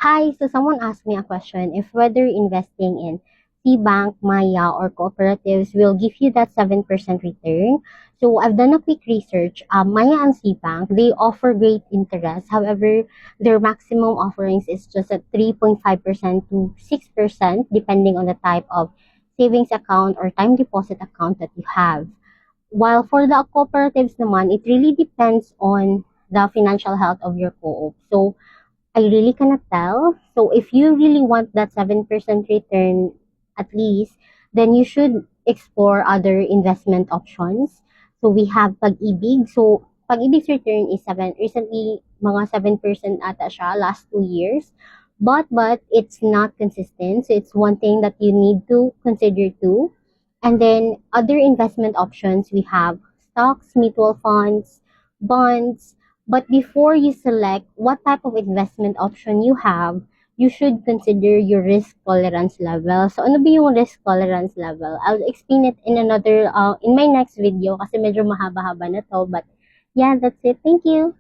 Hi, so someone asked me a question if whether investing in Bank, Maya, or cooperatives will give you that 7% return. So I've done a quick research. Maya and Bank, they offer great interest. However, their maximum offerings is just at 3.5% to 6%, depending on the type of savings account or time deposit account that you have. While for the cooperatives naman, it really depends on the financial health of your co-op. So I really cannot tell. So if you really want that 7% return at least, then you should explore other investment options. So we have Pag-ibig. So Pag-ibig's return is 7. Recently, mga 7% ata siya last 2 years. But it's not consistent. So it's one thing that you need to consider too. And then other investment options, we have stocks, mutual funds, bonds. But before you select what type of investment option you have, you should consider your risk tolerance level. So ano ba yung risk tolerance level? I'll explain it in in my next video kasi medyo mahaba-haba na to. But yeah, that's it. Thank you.